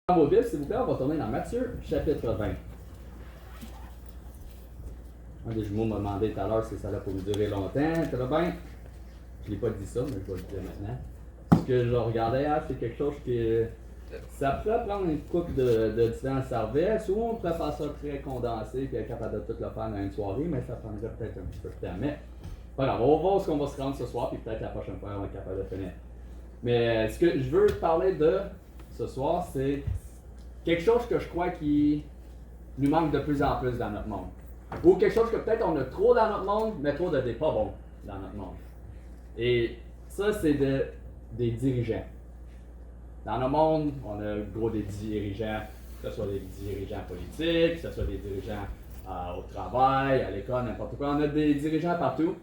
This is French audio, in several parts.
Dans vos Bibles, s'il vous plaît, on va tourner dans Matthieu, chapitre 20. Un des jumeaux m'a demandé tout à l'heure si ça allait pour nous durer longtemps. Très bien. Je n'ai pas dit ça, mais je vais le dire maintenant. Ce que je regardais, c'est quelque chose qui. Ça pourrait prendre une couple de temps à servir. Souvent, on pourrait faire ça très condensé et être capable de tout le faire dans une soirée, mais ça prendrait peut-être un petit peu de temps. Mais, voilà, on va voir ce qu'on va se rendre ce soir, puis peut-être la prochaine fois, on va être capable de finir. Mais ce que je veux parler de ce soir, c'est quelque chose que je crois qui nous manque de plus en plus dans notre monde. Ou quelque chose que peut-être on a trop dans notre monde, mais trop de des pas bons dans notre monde. Et ça, c'est des dirigeants. Dans le monde, on a gros des dirigeants, que ce soit des dirigeants politiques, que ce soit des dirigeants au travail, à l'école, n'importe quoi. On a des dirigeants partout.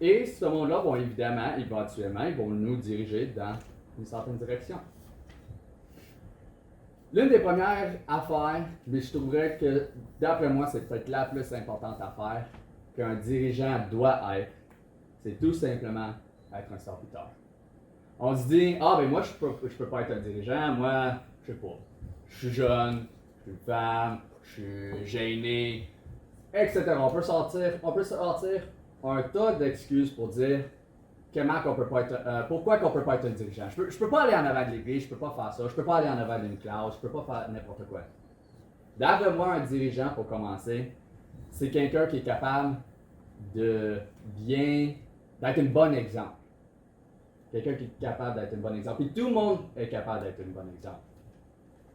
Et ce monde-là vont évidemment, éventuellement, ils vont nous diriger dans une certaine direction. L'une des premières affaires, mais je trouverais que, d'après moi, c'est peut-être la plus importante affaire qu'un dirigeant doit être, c'est tout simplement être un serviteur. On se dit, ben moi, je peux pas être un dirigeant, moi, je sais pas, je suis jeune, je suis une femme, je suis gêné, etc. On peut sortir un tas d'excuses pour dire pourquoi qu'on peut pas être un dirigeant. Je peux pas aller en avant de l'église, je peux pas faire ça, je peux pas aller en avant d'une classe, je peux pas faire n'importe quoi. D'après moi, un dirigeant, pour commencer, c'est quelqu'un qui est capable d'être un bon exemple. Quelqu'un qui est capable d'être un bon exemple. Et tout le monde est capable d'être un bon exemple.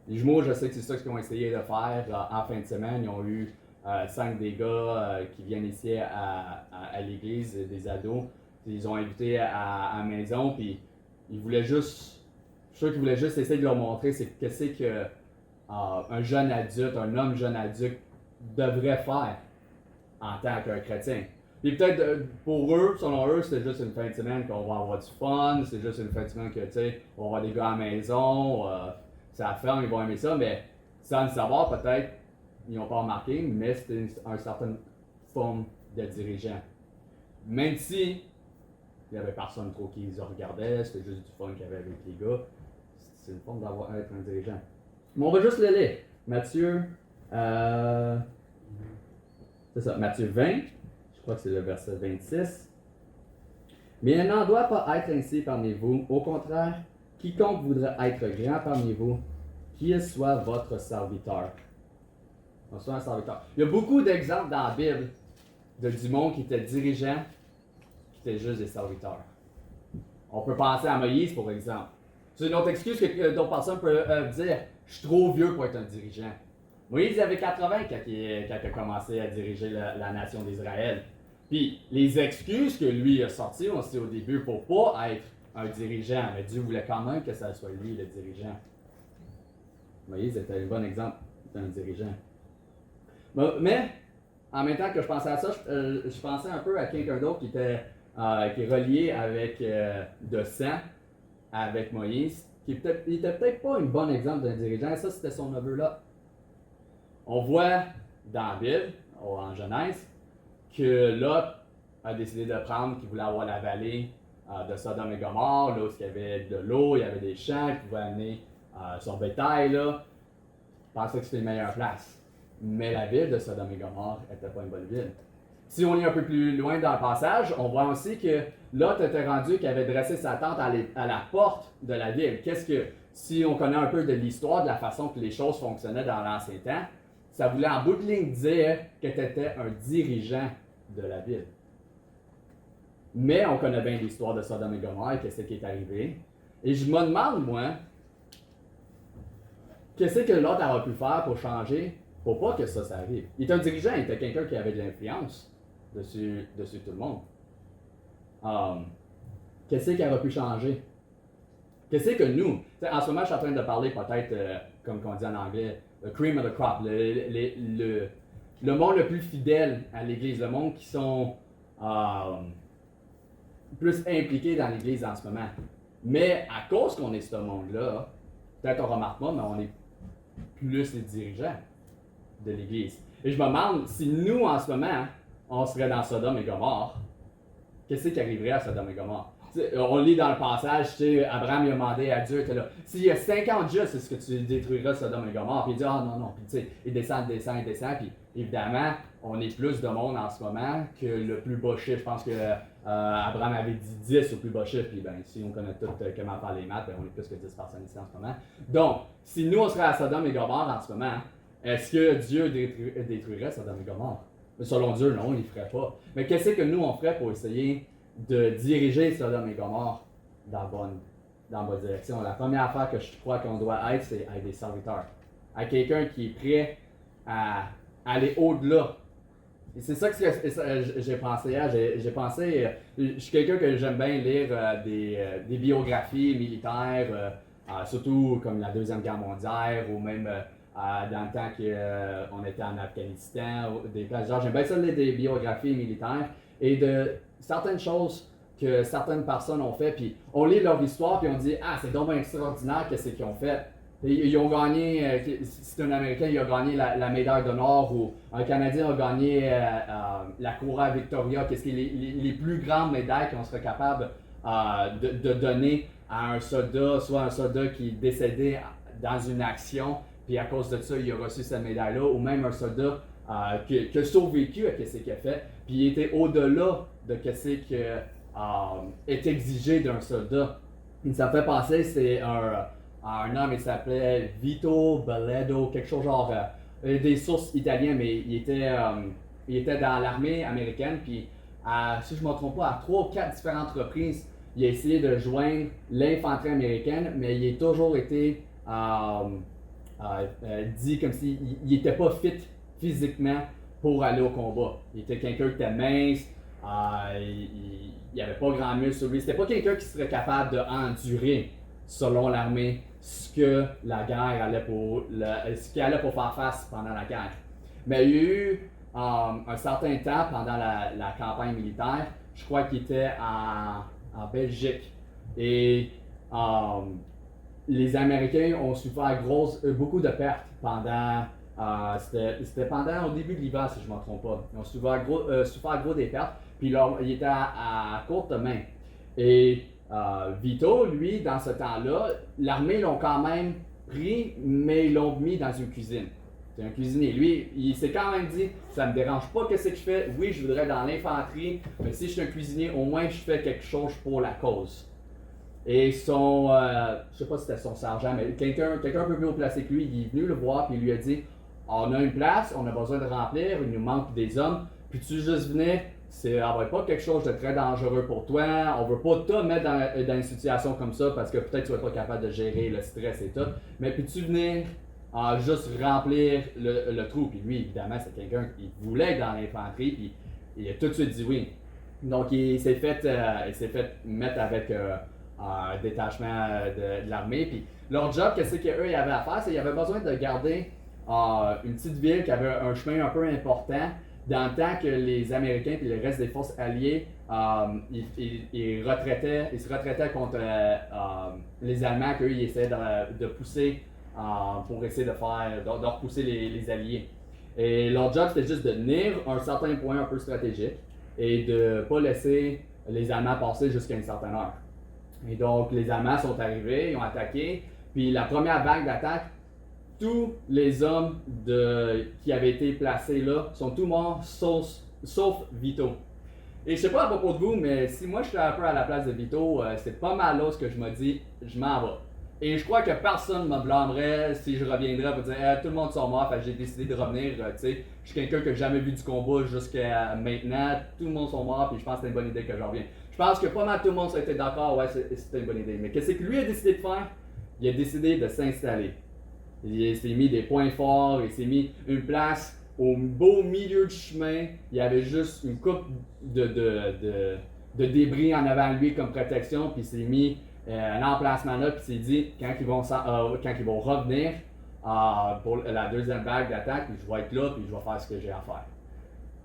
Les jumeaux, je sais que c'est ça qu'ils ont essayé de faire en fin de semaine. Ils ont eu 5 des gars qui viennent ici à l'église, des ados. Ils ont invité à la maison, puis ils voulaient juste. Je suis sûr qu'ils voulaient juste essayer de leur montrer qu'est-ce qu'un jeune adulte, un homme jeune adulte devrait faire en tant qu'un chrétien. Puis peut-être pour eux, selon eux, c'était juste une fin de semaine qu'on va avoir du fun, c'est juste une fin de semaine que, tu sais, on va avoir des gars à la maison, ça ferme, ils vont aimer ça, mais sans le savoir, peut-être, ils n'ont pas remarqué, mais c'était une certaine forme de dirigeant. Même si il n'y avait personne trop qui les regardait, c'était juste du fun qu'il y avait avec les gars, c'est une forme d'être un dirigeant. Mais on va juste le lire. Matthieu, c'est ça, Matthieu 20. Je crois que c'est le verset 26. Mais il n'en doit pas être ainsi parmi vous. Au contraire, quiconque voudra être grand parmi vous, qu'il soit votre serviteur. On soit un serviteur. Il y a beaucoup d'exemples dans la Bible du monde qui était dirigeant, qui était juste des serviteurs. On peut penser à Moïse, pour exemple. C'est une autre excuse que d'autres personnes peuvent dire. Je suis trop vieux pour être un dirigeant. Moïse avait 80 quand il a commencé à diriger la nation d'Israël. Puis les excuses que lui a sorties aussi au début pour pas être un dirigeant, mais Dieu voulait quand même que ça soit lui le dirigeant. Moïse était un bon exemple d'un dirigeant. Mais en même temps que je pensais à ça, je pensais un peu à quelqu'un d'autre qui est relié avec de sang avec Moïse, qui était peut-être pas un bon exemple d'un dirigeant, et ça c'était son neveu Lot. On voit dans la Bible, en Genèse, que Lot a décidé de prendre, qu'il voulait avoir la vallée de Sodome et Gomorrhe, là où il y avait de l'eau, il y avait des champs, il pouvait amener son bétail, là. Il pensait que c'était une meilleure place. Mais la ville de Sodome et Gomorrhe n'était pas une bonne ville. Si on est un peu plus loin dans le passage, on voit aussi que Lot était rendu qu'il avait dressé sa tente à la porte de la ville. Si on connaît un peu de l'histoire, de la façon que les choses fonctionnaient dans l'ancien temps, ça voulait en bout de ligne dire que tu étais un dirigeant de la ville. Mais on connaît bien l'histoire de Sodome et Gomorrhe, qu'est-ce qui est arrivé. Et je me demande, moi, qu'est-ce que Lot aurait pu faire pour changer, pour pas que ça arrive. Il était un dirigeant, il était quelqu'un qui avait de l'influence dessus tout le monde. Qu'est-ce qu'il aurait pu changer? Qu'est-ce que nous, en ce moment, je suis en train de parler peut-être, comme on dit en anglais, le cream of the crop, le monde le plus fidèle à l'Église, le monde qui sont plus impliqués dans l'Église en ce moment. Mais à cause qu'on est ce monde-là, peut-être on remarque pas, mais on est plus les dirigeants de l'Église. Et je me demande si nous, en ce moment, on serait dans Sodome et Gomorrhe, qu'est-ce qui arriverait à Sodome et Gomorrhe? on lit dans le passage, Abraham il a demandé à Dieu, s'il y a 50 justes, est-ce que tu détruiras Sodome et Gomorrhe? Puis il dit, ah non, non. Puis il descend. Puis évidemment, on est plus de monde en ce moment que le plus bas chiffre. Je pense que Abraham avait dit 10 au plus bas chiffre. Puis si on connaît tout comment faire les maths, on est plus que 10 personnes ici en ce moment. Donc, si nous on serait à Sodome et Gomorrhe en ce moment, est-ce que Dieu détruirait Sodome et Gomorrhe? Selon Dieu, non, il ne ferait pas. Mais qu'est-ce que nous on ferait pour essayer de diriger Sodome et Gomorre dans la bonne direction? La première affaire que je crois qu'on doit être, c'est être des serviteurs. À quelqu'un qui est prêt à aller au-delà. Et c'est ça que j'ai pensé hier. J'ai pensé, je suis quelqu'un que j'aime bien lire des biographies militaires, surtout comme la Deuxième Guerre mondiale ou même dans le temps qu'on était en Afghanistan. J'aime bien ça lire des biographies militaires et de certaines choses que certaines personnes ont fait, puis on lit leur histoire, puis on dit « Ah, c'est donc extraordinaire qu'est-ce qu'ils ont fait. » Ils ont gagné, c'est un Américain, il a gagné la médaille d'honneur, ou un Canadien a gagné la Couronne Victoria, qu'est-ce qui est les plus grandes médailles qu'on serait capable de donner à un soldat, soit un soldat qui est décédé dans une action, puis à cause de ça, il a reçu cette médaille-là, ou même un soldat qui a survécu à ce qu'il a fait, puis il était au-delà de ce qui est exigé d'un soldat. Ça me fait penser, c'est un homme, il s'appelait Vito Belledo, quelque chose genre, des sources italiennes, mais il était dans l'armée américaine, puis si je ne me trompe pas, à 3 ou 4 différentes reprises, il a essayé de joindre l'infanterie américaine, mais il a toujours été dit comme s'il n'était pas fit physiquement pour aller au combat. Il était quelqu'un qui était mince, il n'y avait pas grand muscle sur lui. C'était pas quelqu'un qui serait capable d'endurer, selon l'armée, ce que la guerre ce qu'il allait pour faire face pendant la guerre. Mais il y a eu un certain temps pendant la campagne militaire, je crois qu'il était en Belgique. Et les Américains ont souffert beaucoup de pertes pendant. C'était pendant au début de l'hiver, si je ne me trompe pas. Ils ont souffert gros des pertes, puis il était à courte main. Et Vito, lui, dans ce temps-là, l'armée l'ont quand même pris, mais ils l'ont mis dans une cuisine. C'est un cuisinier. Lui, il s'est quand même dit, ça me dérange pas que ce que je fais. Oui, je voudrais dans l'infanterie, mais si je suis un cuisinier, au moins je fais quelque chose pour la cause. Et je sais pas si c'était son sergent, mais quelqu'un un peu plus haut placé que lui, il est venu le voir et il lui a dit, on a une place, on a besoin de remplir, il nous manque des hommes, puis tu juste venir, ça va pas quelque chose de très dangereux pour toi, on veut pas te mettre dans une situation comme ça parce que peut-être tu vas pas capable de gérer le stress et tout, mais puis tu venir juste remplir le trou. Puis lui, évidemment, c'est quelqu'un qui voulait être dans l'infanterie, puis il a tout de suite dit oui. Donc il s'est fait mettre avec un détachement de l'armée. Puis leur job, qu'est-ce qu'eux ils avaient à faire, c'est qu'ils avaient besoin de garder une petite ville qui avait un chemin un peu important dans le temps que les Américains et le reste des forces alliées ils se retraitaient contre les Allemands qu'eux ils essayaient de pousser pour essayer de repousser les Alliés. Et leur job c'était juste de tenir un certain point un peu stratégique et de ne pas laisser les Allemands passer jusqu'à une certaine heure. Et donc les Allemands sont arrivés, ils ont attaqué, puis la première vague d'attaque, tous les hommes qui avaient été placés là sont tous morts, sauf Vito. Et je sais pas à propos de vous, mais si moi je suis un peu à la place de Vito, c'est pas mal là ce que je me dis, je m'en vais. Et je crois que personne ne me blâmerait si je reviendrais pour dire tout le monde sont morts, fait que j'ai décidé de revenir. Je suis quelqu'un qui n'a jamais vu du combat jusqu'à maintenant, tout le monde sont morts, puis je pense que c'est une bonne idée que je revienne. Je pense que pas mal tout le monde a été d'accord, ouais, c'était une bonne idée. Mais qu'est-ce que lui a décidé de faire? Il a décidé de s'installer. Il s'est mis des points forts, il s'est mis une place au beau milieu du chemin. Il y avait juste une coupe de débris en avant de lui comme protection, puis il s'est mis un emplacement là, puis il s'est dit quand ils vont revenir pour la deuxième vague d'attaque, je vais être là, puis je vais faire ce que j'ai à faire.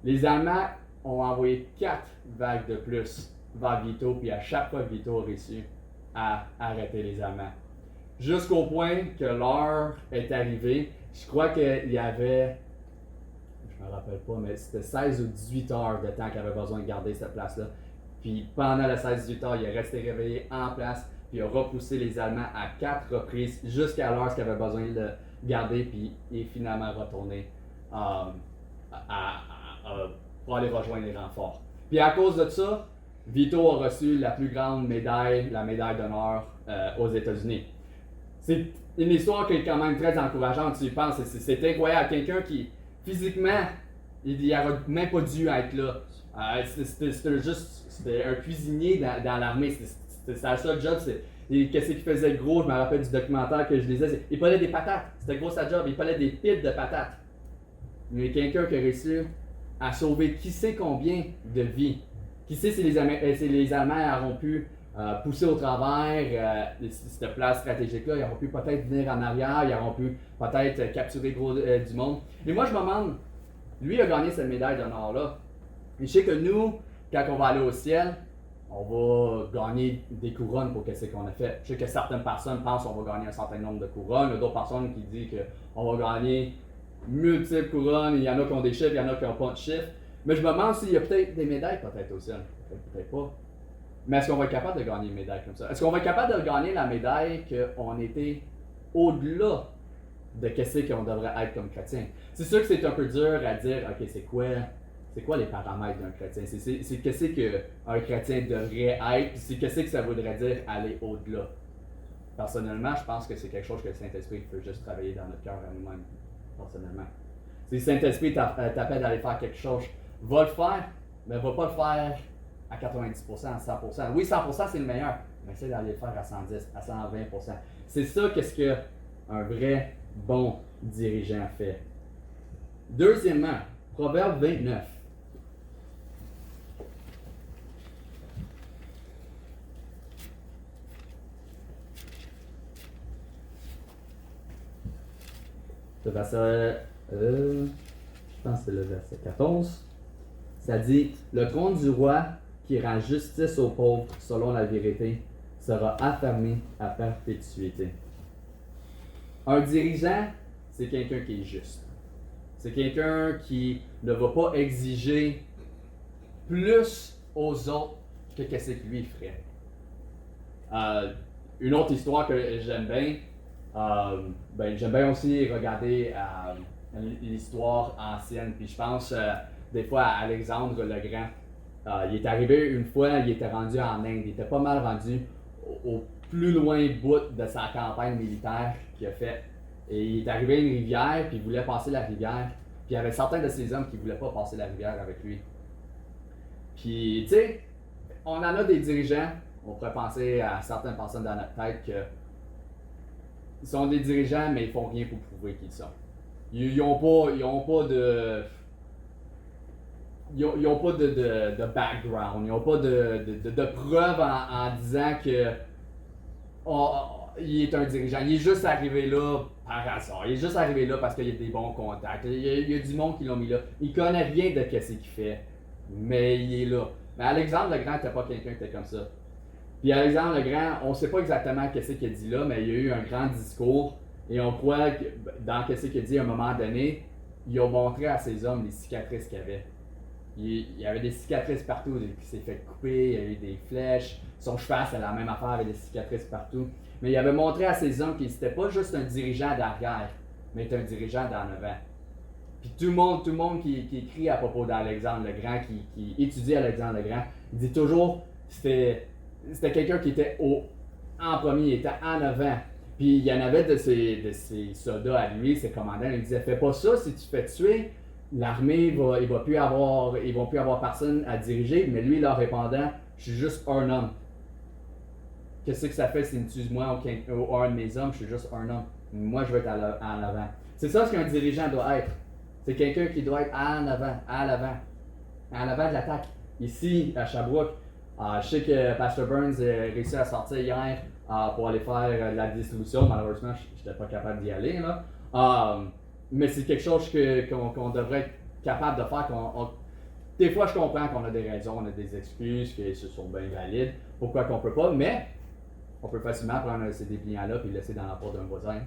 Les Allemands ont envoyé 4 vagues de plus vers Vito, puis à chaque fois Vito a réussi à arrêter les Allemands. Jusqu'au point que l'heure est arrivée. Je crois qu'il y avait, je me rappelle pas, mais c'était 16 ou 18 heures de temps qu'il avait besoin de garder cette place-là. Puis pendant le 16-18 heures, il est resté réveillé en place, puis il a repoussé les Allemands à 4 reprises jusqu'à l'heure qu'il avait besoin de le garder, puis il est finalement retourné pour aller rejoindre les renforts. Puis à cause de ça, Vito a reçu la plus grande médaille, la médaille d'honneur aux États-Unis. C'est une histoire qui est quand même très encourageante, tu y penses. C'est incroyable. Quelqu'un qui, physiquement, il n'aurait même pas dû être là. C'était un cuisinier dans l'armée. C'était sa seule job. Qu'est-ce qu'il faisait de gros? Je me rappelle du documentaire que je lisais. Il pelait des patates. C'était gros sa job. Il pelait des piles de patates. Il y a quelqu'un qui a réussi à sauver qui sait combien de vies. Qui sait si les Allemands auront pu pousser au travers cette place stratégique-là. Ils auront pu peut-être venir en arrière. Ils auront pu peut-être capturer gros du monde. Et moi, je me demande, lui a gagné cette médaille d'honneur-là. Je sais que nous, quand on va aller au ciel, on va gagner des couronnes pour ce qu'on a fait. Je sais que certaines personnes pensent qu'on va gagner un certain nombre de couronnes. Il y a d'autres personnes qui disent qu'on va gagner multiples couronnes. Il y en a qui ont des chiffres, il y en a qui n'ont pas de chiffres. Mais je me demande s'il y a peut-être des médailles peut-être au ciel. Peut-être pas. Mais est-ce qu'on va être capable de gagner une médaille comme ça? Est-ce qu'on va être capable de gagner la médaille qu'on était au-delà de qu'est-ce qu'on devrait être comme chrétien? C'est sûr que c'est un peu dur à dire, ok, c'est quoi les paramètres d'un chrétien? C'est qu'est-ce qu'un chrétien devrait être, puis c'est qu'est-ce que ça voudrait dire aller au-delà. Personnellement, je pense que c'est quelque chose que le Saint-Esprit peut juste travailler dans notre cœur à nous-mêmes, personnellement. Si le Saint-Esprit t'appelle d'aller faire quelque chose, va le faire, mais va pas le faire à 90%, à 100%. Oui, 100% c'est le meilleur, mais essaie d'aller le faire à 110, à 120%. C'est ça qu'est-ce qu'un vrai bon dirigeant fait. Deuxièmement, Proverbe 29. Le verset, je pense que c'est le verset 14. Ça dit, le trône du roi qui rend justice aux pauvres selon la vérité sera affermi à perpétuité. Un dirigeant, c'est quelqu'un qui est juste. C'est quelqu'un qui ne va pas exiger plus aux autres que ce que lui ferait. Une autre histoire que j'aime bien, j'aime bien aussi regarder l'histoire ancienne. Puis je pense des fois à Alexandre le Grand. Il est arrivé une fois, il était rendu en Inde. Il était pas mal rendu au plus loin bout de sa campagne militaire qu'il a fait. Et il est arrivé à une rivière, puis il voulait passer la rivière. Puis il y avait certains de ses hommes qui ne voulaient pas passer la rivière avec lui. Puis, tu sais, on en a des dirigeants, on pourrait penser à certaines personnes dans notre tête qu'ils sont des dirigeants, mais ils font rien pour prouver qu'ils sont. Ils n'ont pas de background, ils n'ont pas de preuves en disant que il est un dirigeant. Il est juste arrivé là par hasard. Il est juste arrivé là parce qu'il y a des bons contacts. Il y a du monde qui l'ont mis là. Il connaît rien de ce qu'il fait, mais il est là. Mais Alexandre le Grand n'était pas quelqu'un qui était comme ça. Puis Alexandre le Grand, on ne sait pas exactement ce qu'il a dit là, mais il y a eu un grand discours et on croit que dans ce qu'il a dit à un moment donné, il a montré à ses hommes les cicatrices qu'il avait. Il y avait des cicatrices partout, il s'est fait couper, il y a eu des flèches, son cheval c'est la même affaire avec des cicatrices partout. Mais il avait montré à ses hommes qu'il n'était pas juste un dirigeant d'arrière, mais un dirigeant d'en avant. Puis tout le monde qui écrit à propos d'Alexandre le Grand, qui étudie Alexandre le Grand, il dit toujours c'était quelqu'un qui était en premier, il était en avant. Puis il y en avait de ses soldats à lui, ses commandants, il disait fais pas ça si tu fais tuer. L'armée, ils vont plus avoir personne à diriger, mais lui, leur répondant, je suis juste un homme. Qu'est-ce que ça fait s'il me tue moi ou un de mes hommes, je suis juste un homme. Moi, je veux être en avant. C'est ça ce qu'un dirigeant doit être. C'est quelqu'un qui doit être en l'avant de l'attaque. Ici, à Sherbrooke, je sais que Pastor Burns a réussi à sortir hier pour aller faire la distribution. Malheureusement, je n'étais pas capable d'y aller, là. Mais c'est quelque chose qu'on devrait être capable de faire. Des fois, je comprends qu'on a des raisons, on a des excuses, que ce sont bien valides. Pourquoi qu'on peut pas, mais on peut facilement prendre ces dépliants-là et les laisser dans la porte d'un voisin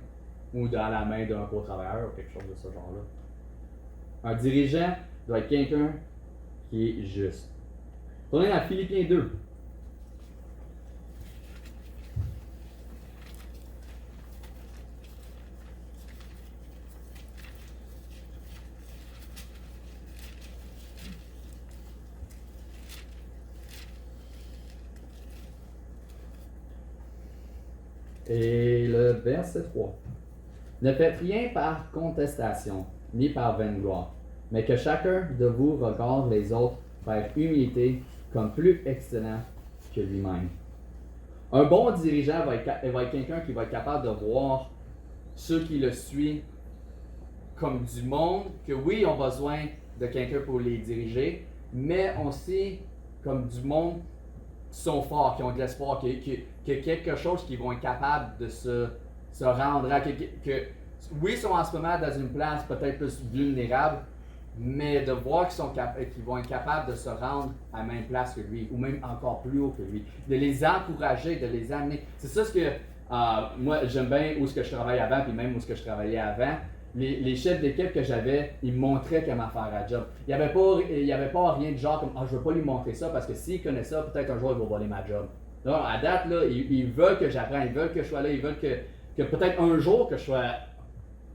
ou dans la main d'un co-travailleur ou quelque chose de ce genre-là. Un dirigeant doit être quelqu'un qui est juste. Tournez à Philippiens 2. Et le verset 3. Ne faites rien par contestation, ni par vaine gloire, mais que chacun de vous regarde les autres par humilité comme plus excellent que lui-même. Un bon dirigeant va être quelqu'un qui va être capable de voir ceux qui le suivent comme du monde, que oui, ont besoin de quelqu'un pour les diriger, mais aussi comme du monde qui sont forts, qui ont de l'espoir, qui quelque chose qui vont être capables de se rendre à. Oui, ils sont en ce moment dans une place peut-être plus vulnérable, mais de voir qu'ils vont être capables de se rendre à la même place que lui, ou même encore plus haut que lui, de les encourager, de les amener. C'est ça ce que moi j'aime bien où ce que je travaillais avant, puis même où ce que je travaillais avant. Les chefs d'équipe que j'avais, ils me montraient comment faire la job. Il n'y avait pas rien de genre comme je veux pas lui montrer ça parce que s'il connaît ça, peut-être un jour il va voler ma job. Non, à date, là, ils veulent que j'apprenne, ils veulent que je sois là, ils veulent que peut-être un jour que je sois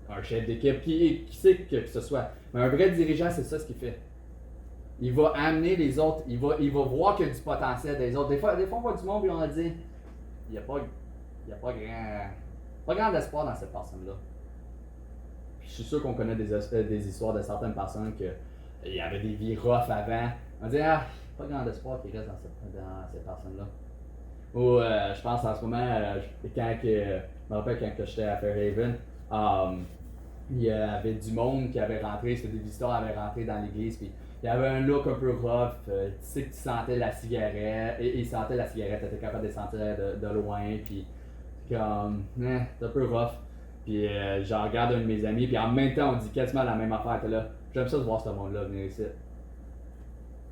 un chef d'équipe, qui sait que ce soit. Mais un vrai dirigeant, c'est ça ce qu'il fait. Il va amener les autres, il va voir qu'il y a du potentiel des autres. Des fois on voit du monde et on a dit, il n'y a pas grand espoir dans cette personne-là. Puis je suis sûr qu'on connaît des histoires de certaines personnes qu'il y avait des vies rough avant. On dit, pas grand espoir qui reste dans cette personne-là. Ou je pense en ce moment, je me rappelle quand j'étais à Fairhaven, il y avait du monde qui avait rentré, c'était des visiteurs qui avaient rentré dans l'église, puis il y avait un look un peu rough, tu sais que tu sentais la cigarette, et il sentait la cigarette, tu étais capable de sentir de loin, puis comme, c'est un peu rough. Puis je regarde un de mes amis, puis en même temps on dit quasiment la même affaire, là. J'aime ça de voir ce monde-là venir ici.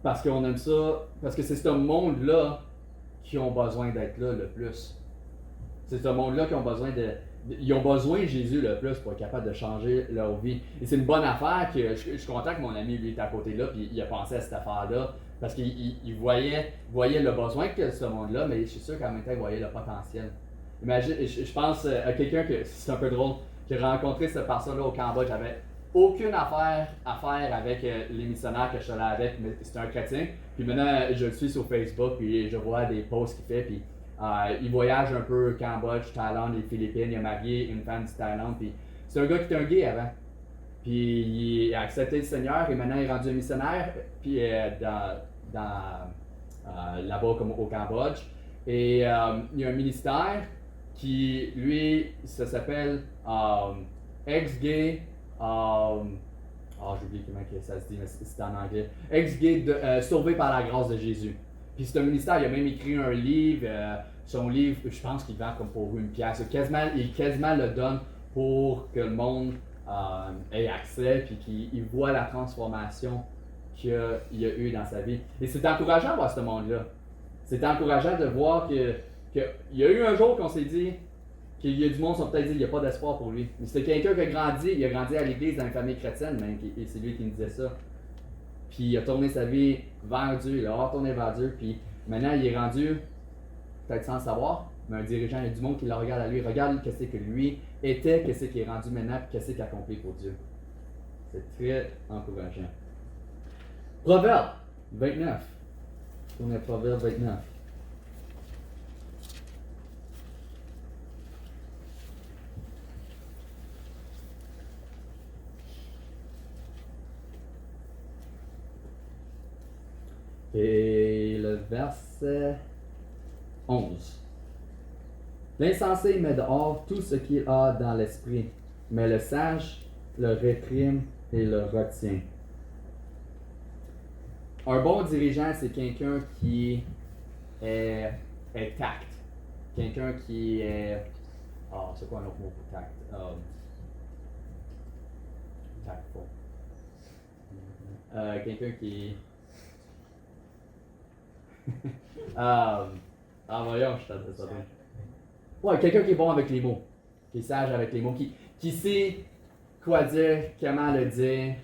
Parce qu'on aime ça, parce que c'est ce monde-là qui ont besoin d'être là le plus. C'est ce monde-là qui ont besoin ils ont besoin de Jésus le plus pour être capable de changer leur vie. Et c'est une bonne affaire que je suis content que mon ami lui est à côté là, puis il a pensé à cette affaire-là, parce qu'il voyait le besoin que ce monde-là, mais je suis sûr qu'en même temps, il voyait le potentiel. Imagine, je pense à quelqu'un que, c'est un peu drôle, j'ai rencontré cette personne-là au Cambodge, j'avais aucune affaire à faire avec les missionnaires que je suis allé avec, mais c'était un chrétien. Puis maintenant, je le suis sur Facebook, puis je vois des posts qu'il fait, puis il voyage un peu au Cambodge, Thaïlande, les Philippines, il a marié une femme du Thaïlande, puis c'est un gars qui était un gay avant. Puis il a accepté le Seigneur et maintenant il est rendu un missionnaire, puis là-bas comme au Cambodge. Et il y a un ministère qui, lui, ça s'appelle ex-gay, j'ai oublié comment ça se dit, mais c'est en anglais. Ex-gay sauvé par la grâce de Jésus. Puis c'est un ministère, il a même écrit un livre, son livre, je pense qu'il vend comme pour une pièce. Il quasiment le donne pour que le monde ait accès, puis qu'il voit la transformation qu'il a eu dans sa vie. Et c'est encourageant de voir ce monde-là. C'est encourageant de voir qu'il y a eu un jour qu'on s'est dit qu'il y a du monde qui sont peut-être dit qu'il n'y a pas d'espoir pour lui. Mais c'était quelqu'un qui il a grandi à l'église dans une famille chrétienne, même, et c'est lui qui me disait ça. Puis il a tourné sa vie vers Dieu, il a retourné vers Dieu, puis maintenant il est rendu, peut-être sans le savoir, mais un dirigeant, il y a du monde qui le regarde à lui, regarde qu'est-ce que lui était, qu'est-ce qu'il est rendu maintenant, puis qu'est-ce qu'il a accompli pour Dieu. C'est très encourageant. Proverbe 29. On est Proverbe 29. Et le verset 11. L'insensé met dehors tout ce qu'il a dans l'esprit, mais le sage le réprime et le retient. Un bon dirigeant, c'est quelqu'un qui est tact. Quelqu'un qui est... c'est quoi un autre mot pour tact? Tactful. Quelqu'un qui... voyons, je t'adresse ça. Ouais, quelqu'un qui est bon avec les mots, qui est sage avec les mots, qui sait quoi dire, comment le dire,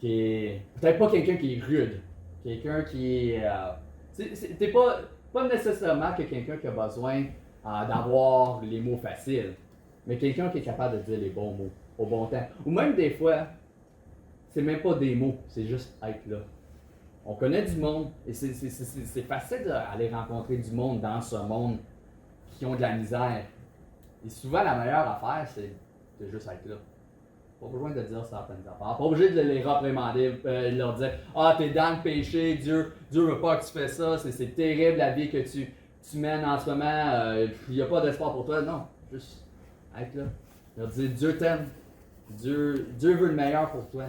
qui est peut-être pas quelqu'un qui est rude, quelqu'un qui est T'es pas nécessairement que quelqu'un qui a besoin d'avoir les mots faciles, mais quelqu'un qui est capable de dire les bons mots au bon temps. Ou même des fois, c'est même pas des mots, c'est juste être là. On connaît du monde et c'est facile d'aller rencontrer du monde dans ce monde qui ont de la misère. Et souvent, la meilleure affaire, c'est de juste être là. Pas besoin de dire certaines affaires. Pas obligé de les réprimander, leur dire ah, t'es dans le péché, Dieu veut pas que tu fais ça, c'est terrible la vie que tu mènes en ce moment, il n'y a pas d'espoir pour toi. Non, juste être là. Leur dire Dieu t'aime, Dieu veut le meilleur pour toi.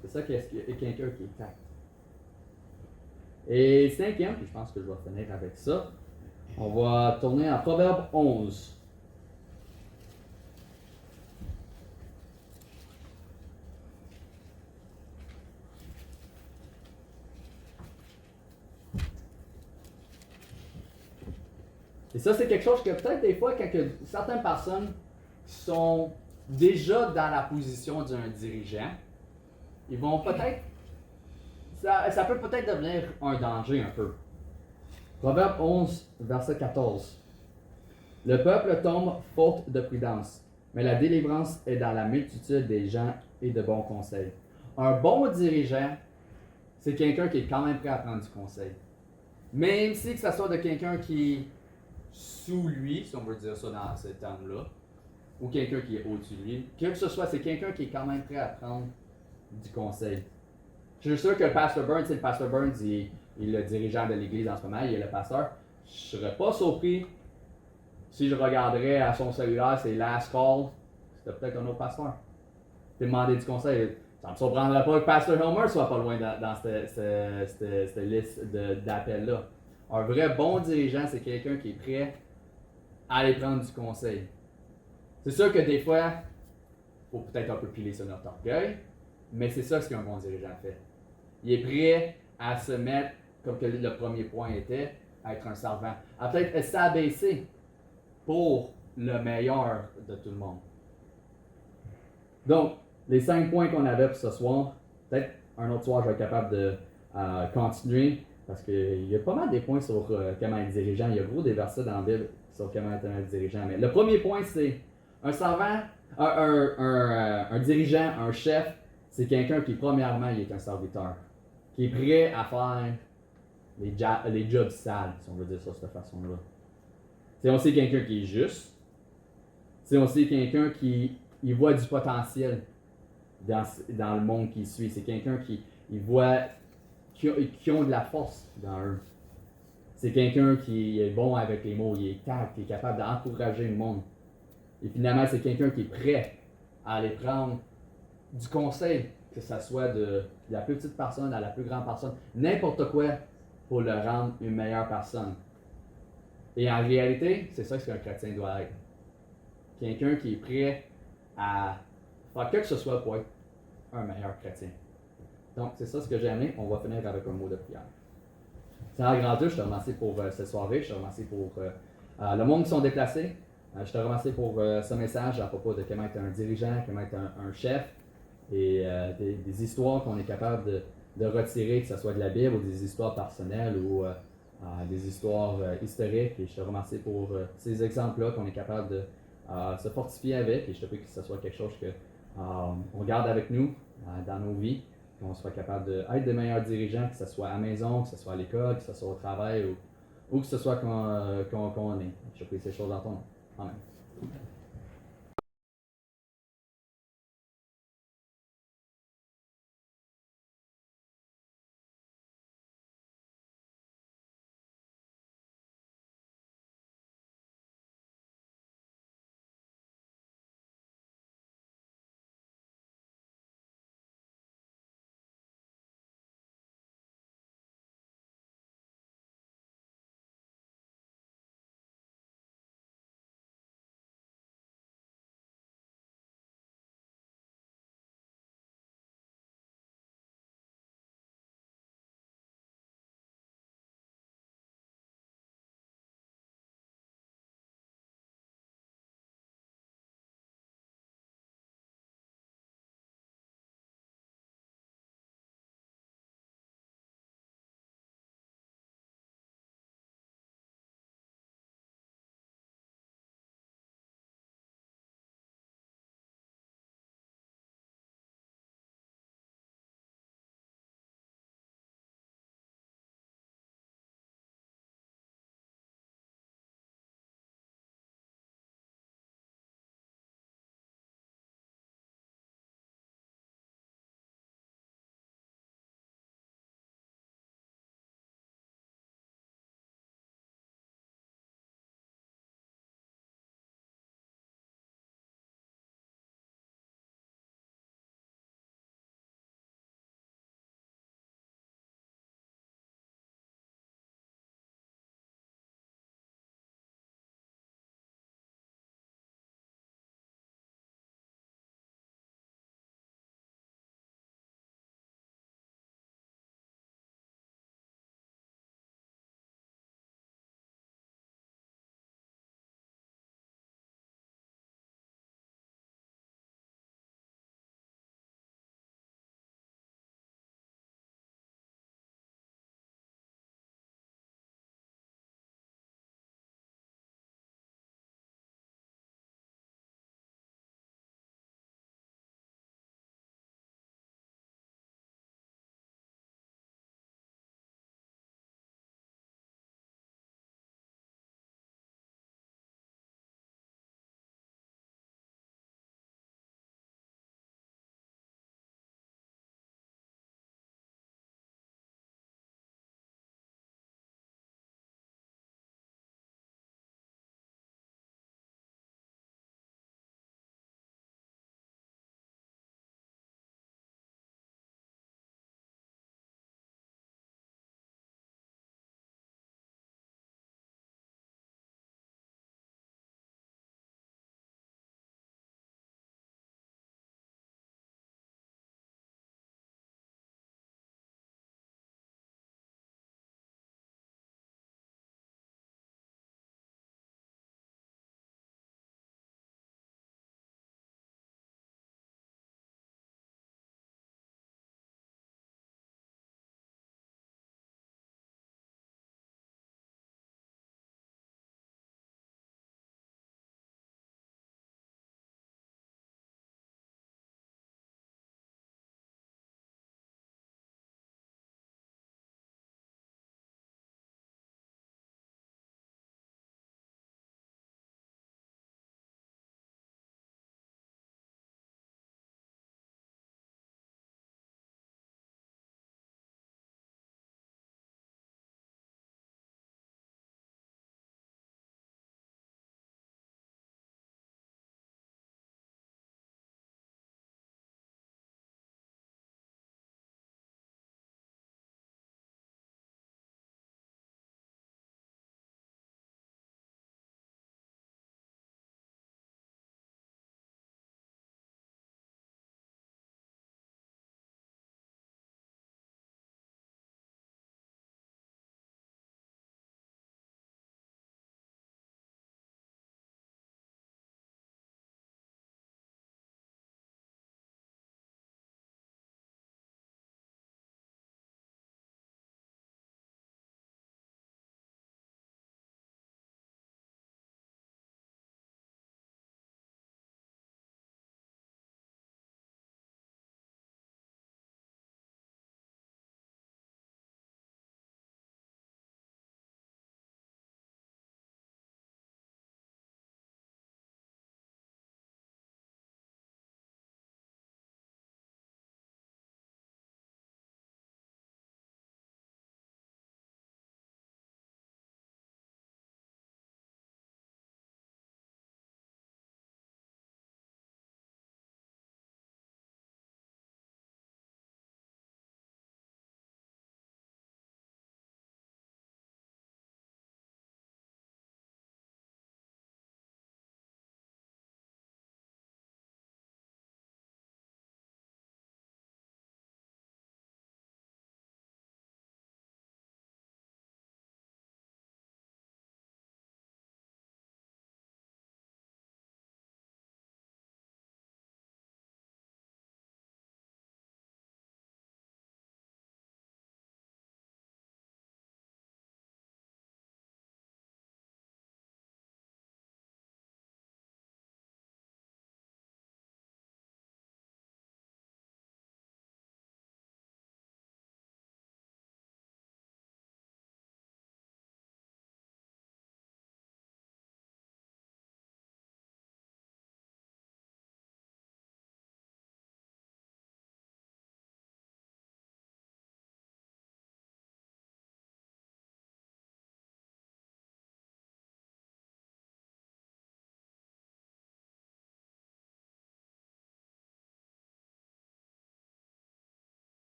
C'est ça qu'est quelqu'un qui est tact. Et cinquième, puis je pense que je vais finir avec ça, on va tourner en Proverbe 11. Et ça, c'est quelque chose que peut-être des fois, quand certaines personnes sont déjà dans la position d'un dirigeant, ils vont peut-être. Ça peut peut-être devenir un danger un peu. Proverbe 11, verset 14. Le peuple tombe faute de prudence, mais la délivrance est dans la multitude des gens et de bons conseils. Un bon dirigeant, c'est quelqu'un qui est quand même prêt à prendre du conseil. Même si que ça soit de quelqu'un qui sous lui, si on veut dire ça dans ce terme-là, ou quelqu'un qui est au-dessus de lui, que ce soit, c'est quelqu'un qui est quand même prêt à prendre du conseil. Je suis sûr que le pasteur Burns, c'est le pasteur Burns, il est le dirigeant de l'église en ce moment, il est le pasteur. Je serais pas surpris si je regarderais à son cellulaire, c'est Last Call, c'était peut-être un autre pasteur. T'es demandé du conseil. Ça ne me surprendrait pas que Pastor Homer soit pas loin dans cette liste d'appels-là. Un vrai bon dirigeant, c'est quelqu'un qui est prêt à aller prendre du conseil. C'est sûr que des fois, il faut peut-être un peu piler sur notre orgueil, mais c'est ça ce qu'un bon dirigeant fait. Il est prêt à se mettre, comme que le premier point était, à être un servant, à peut-être s'abaisser pour le meilleur de tout le monde. Donc, les 5 points qu'on avait pour ce soir, peut-être un autre soir, je vais être capable de continuer parce qu'il y a pas mal des points sur comment être dirigeant. Il y a gros des versets dans la Bible sur comment être un dirigeant. Mais le premier point, c'est un servant, un dirigeant, un chef, c'est quelqu'un qui, premièrement, il est un serviteur, qui est prêt à faire les jobs sales, si on veut dire ça de cette façon-là. C'est aussi quelqu'un qui est juste. C'est aussi quelqu'un qui il voit du potentiel dans le monde qui suit. C'est quelqu'un qui voit qui ont de la force dans eux. C'est quelqu'un qui est bon avec les mots, il est tact, qui est capable d'encourager le monde. Et finalement, c'est quelqu'un qui est prêt à aller prendre du conseil, que ce soit de la plus petite personne à la plus grande personne, n'importe quoi pour le rendre une meilleure personne. Et en réalité, c'est ça que un chrétien doit être. Quelqu'un qui est prêt à faire quoi que ce soit pour être un meilleur chrétien. Donc, c'est ça ce que j'ai amené. On va finir avec un mot de prière. Seigneur grand Dieu, je te remercie pour cette soirée. Je te remercie pour le monde qui sont déplacés. Je te remercie pour ce message à propos de comment être un dirigeant, comment être un chef et des histoires qu'on est capable de retirer, que ce soit de la Bible ou des histoires personnelles ou des histoires historiques. Et je te remercie pour ces exemples-là qu'on est capable de se fortifier avec. Et je te prie que ce soit quelque chose qu'on garde avec nous dans nos vies, qu'on soit capable d'être de meilleurs dirigeants, que ce soit à la maison, que ce soit à l'école, que ce soit au travail ou que ce soit qu'on est. Je te prie ces choses en ton nom. Amen.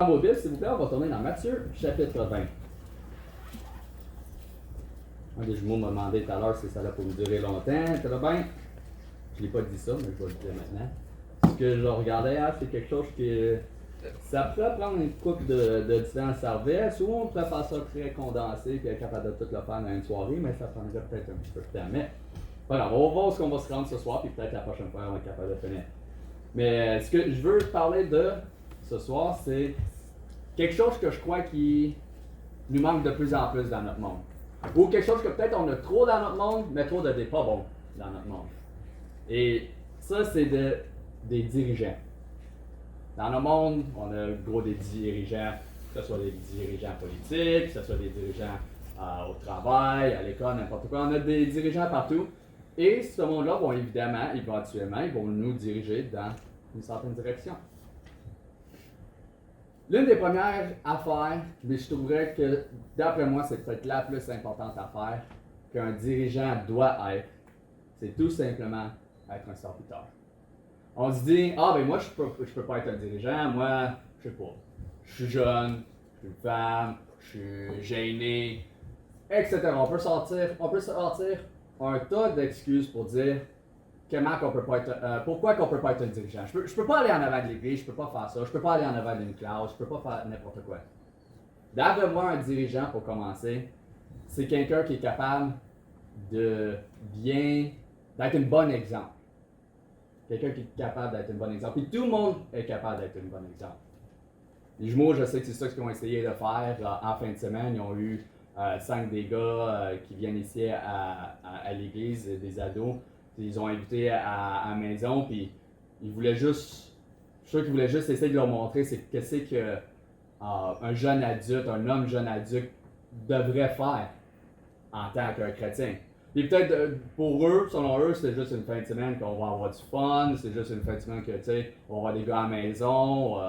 Dans vos Bibles, s'il vous plaît, on va tourner dans Matthieu, chapitre 20. Un des jumeaux m'a demandé tout à l'heure si ça allait pour me durer longtemps. Ça va bien? Je n'ai pas dit ça, mais je vais le dire maintenant. Ce que je regardais, c'est quelque chose que ça pourrait prendre une couple de différents services, ou on pourrait faire ça très condensé et être capable de tout le faire dans une soirée, mais ça prendrait peut-être un petit peu de temps. Mais voilà, on va voir ce qu'on va se rendre ce soir, puis peut-être la prochaine fois, on va être capable de finir. Mais ce que je veux parler de ce soir, c'est quelque chose que je crois qui nous manque de plus en plus dans notre monde. Ou quelque chose que peut-être on a trop dans notre monde, mais trop de des pas bons dans notre monde. Et ça, c'est des dirigeants. Dans notre monde, on a gros des dirigeants, que ce soit des dirigeants politiques, que ce soit des dirigeants au travail, à l'école, n'importe quoi. On a des dirigeants partout. Et ce monde-là vont évidemment, éventuellement, ils vont nous diriger dans une certaine direction. L'une des premières affaires, mais je trouverais que, d'après moi, c'est peut-être la plus importante affaire qu'un dirigeant doit être, c'est tout simplement être un serviteur. On se dit, ben moi, je peux pas être un dirigeant, moi, je sais pas, je suis jeune, je suis une femme, je suis gêné, etc. On peut sortir un tas d'excuses pour dire pourquoi qu'on peut pas être un dirigeant. Je peux pas aller en avant de l'église, je peux pas faire ça, je peux pas aller en avant d'une classe, je peux pas faire n'importe quoi. D'après moi, un dirigeant, pour commencer, c'est quelqu'un qui est capable d'être un bon exemple. Quelqu'un qui est capable d'être un bon exemple. Et tout le monde est capable d'être un bon exemple. Les jumeaux, je sais que c'est ça qu'ils ont essayé de faire en fin de semaine. Ils ont eu 5 des gars qui viennent ici à l'église, des ados. Ils ont invité à la maison, puis ils voulaient juste. Je suis sûr qu'ils voulaient juste essayer de leur montrer qu'est-ce que un jeune adulte, un homme jeune adulte devrait faire en tant qu'un chrétien. Et peut-être pour eux, selon eux, c'est juste une fin de semaine qu'on va avoir du fun, c'est juste une fin de semaine que, tu sais, on va avoir des gars à la maison,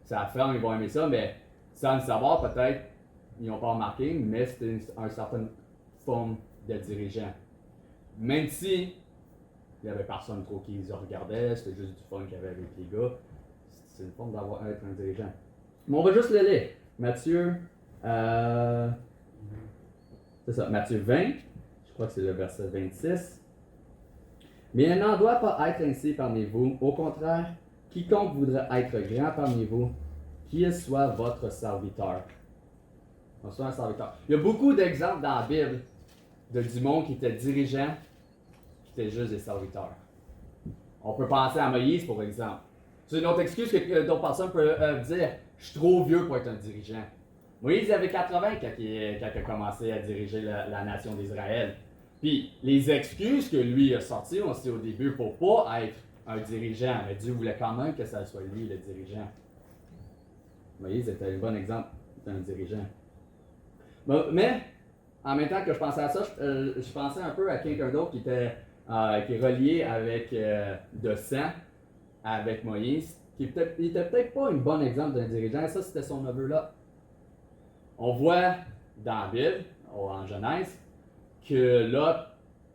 ça ferme, ils vont aimer ça, mais sans le savoir, peut-être, ils n'ont pas remarqué, mais c'était une certaine forme de dirigeant. Même si il n'y avait personne trop qui les regardait, c'était juste du fun qu'il y avait avec les gars, c'est une forme d'être un dirigeant. Mais on va juste le lire. Matthieu, c'est ça, Matthieu 20. Je crois que c'est le verset 26. Mais il n'en doit pas être ainsi parmi vous. Au contraire, quiconque voudra être grand parmi vous, qu'il soit votre serviteur. On soit un serviteur. Il y a beaucoup d'exemples dans la Bible du monde qui était dirigeant, qui était juste des serviteurs. On peut penser à Moïse, pour exemple. C'est une autre excuse que d'autres personnes peuvent dire. Je suis trop vieux pour être un dirigeant. Moïse avait 80 quand il a commencé à diriger la nation d'Israël. Puis les excuses que lui a sorties aussi au début pour pas être un dirigeant, mais Dieu voulait quand même que ça soit lui le dirigeant. Moïse était un bon exemple d'un dirigeant. Mais en même temps que je pensais à ça, je pensais un peu à quelqu'un d'autre qui est relié avec de sang avec Moïse, qui était peut-être pas un bon exemple d'un dirigeant. Ça, c'était son neveu-là. On voit dans la Bible, en Genèse, que Lot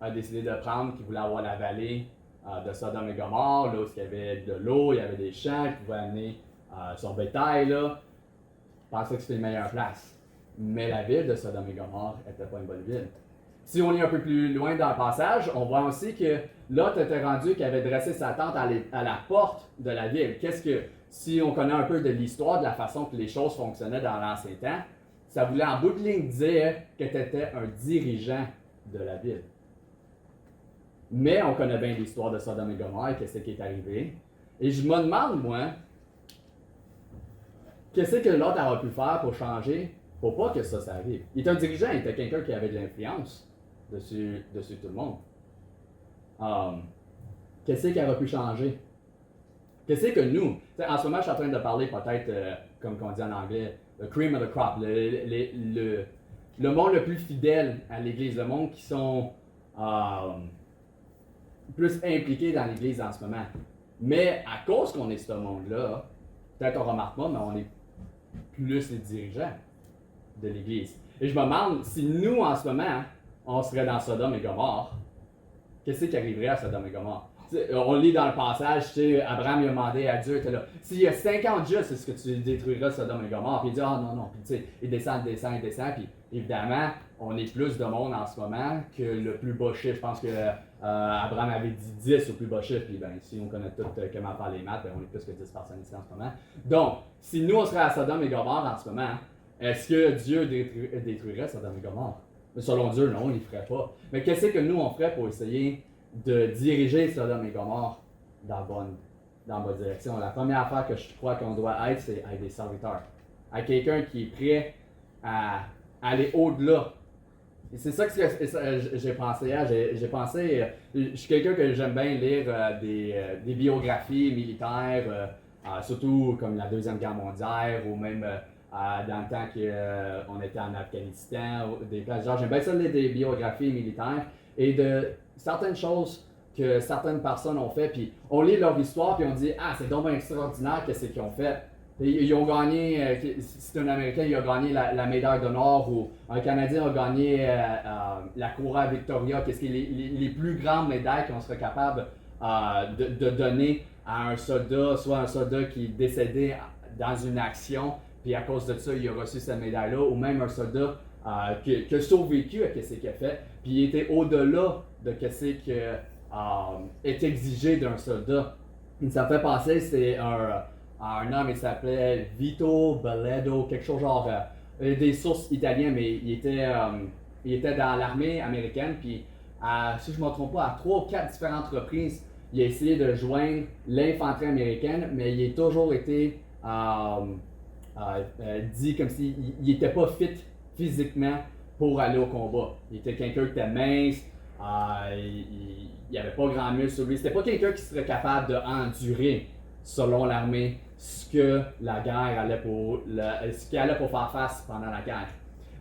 a décidé de prendre, qu'il voulait avoir la vallée de Sodome et Gomorrhe, là où il y avait de l'eau, il y avait des champs, qu'il pouvait amener son bétail, là. Il pensait que c'était une meilleure place. Mais la ville de Sodome et Gomorrhe n'était pas une bonne ville. Si on est un peu plus loin dans le passage, on voit aussi que Lot était rendu qu'il avait dressé sa tente à la porte de la ville. Si on connaît un peu de l'histoire, de la façon que les choses fonctionnaient dans l'ancien temps, ça voulait en bout de ligne dire que tu étais un dirigeant de la ville. Mais on connaît bien l'histoire de Sodome et Gomorrhe et qu'est-ce qui est arrivé. Et je me demande, moi, qu'est-ce que Lot aurait pu faire pour changer, pour pas que ça arrive. Il était un dirigeant, il était quelqu'un qui avait de l'influence dessus tout le monde. Qu'est-ce qui aurait pu changer? Qu'est-ce que nous, en ce moment, je suis en train de parler peut-être, comme on dit en anglais, le cream of the crop, le monde le plus fidèle à l'Église, le monde qui sont plus impliqués dans l'Église en ce moment. Mais à cause qu'on est ce monde-là, peut-être on remarque pas, mais on est plus les dirigeants de l'Église. Et je me demande si nous, en ce moment, on serait dans Sodome et Gomorrhe, qu'est-ce qui arriverait à Sodome et Gomorrhe? On lit dans le passage, Abraham il a demandé à Dieu, était là, s'il y a 50 justes, est-ce que tu détruiras Sodome et Gomorrhe? Puis il dit, ah non, non. Puis tu sais, il descend. Puis évidemment, on est plus de monde en ce moment que le plus bas chiffre. Je pense que Abraham avait dit 10 au plus bas chiffre. Puis ben, si on connaît tout comment faire les maths, ben, on est plus que 10 personnes ici en ce moment. Donc, si nous on serait à Sodome et Gomorrhe en ce moment, est-ce que Dieu détruirait Sodome et Gomorrhe? Selon Dieu, non, il ne le ferait pas. Mais qu'est-ce que nous on ferait pour essayer de diriger Sodome et Gomorrhe dans la bonne direction? La première affaire que je crois qu'on doit être, c'est être des serviteurs. Être quelqu'un qui est prêt à aller au-delà. Et c'est ça que j'ai pensé à. J'ai pensé, je suis quelqu'un que j'aime bien lire des biographies militaires, surtout comme la Deuxième Guerre mondiale ou même dans le temps qu'on était en Afghanistan, des places genre. J'aime bien ça lire des biographies militaires et de certaines choses que certaines personnes ont fait, puis on lit leur histoire, puis on dit « Ah, c'est donc extraordinaire qu'est-ce qu'ils ont fait ». Ils ont gagné, si c'est un Américain, il a gagné la médaille d'honneur, ou un Canadien a gagné la Couronne Victoria, qu'est-ce qui est les plus grandes médailles qu'on serait capable de donner à un soldat, soit un soldat qui est décédé dans une action, puis à cause de ça, il a reçu cette médaille-là, ou même un soldat qui a survécu à ce qu'il a fait, puis il était au-delà de ce qui est exigé d'un soldat. Ça me fait penser, c'est un homme, il s'appelait Vito Belledo, quelque chose genre, des sources italiennes, mais il était dans l'armée américaine, puis si je ne me trompe pas, à 3 ou 4 différentes reprises, il a essayé de joindre l'infanterie américaine, mais il a toujours été dit comme s'il n'était pas fit physiquement pour aller au combat. Il était quelqu'un qui était mince, il n'y avait pas grand muscle sur lui. C'était pas quelqu'un qui serait capable d'endurer, selon l'armée, ce que la guerre allait ce qu'il allait pour faire face pendant la guerre.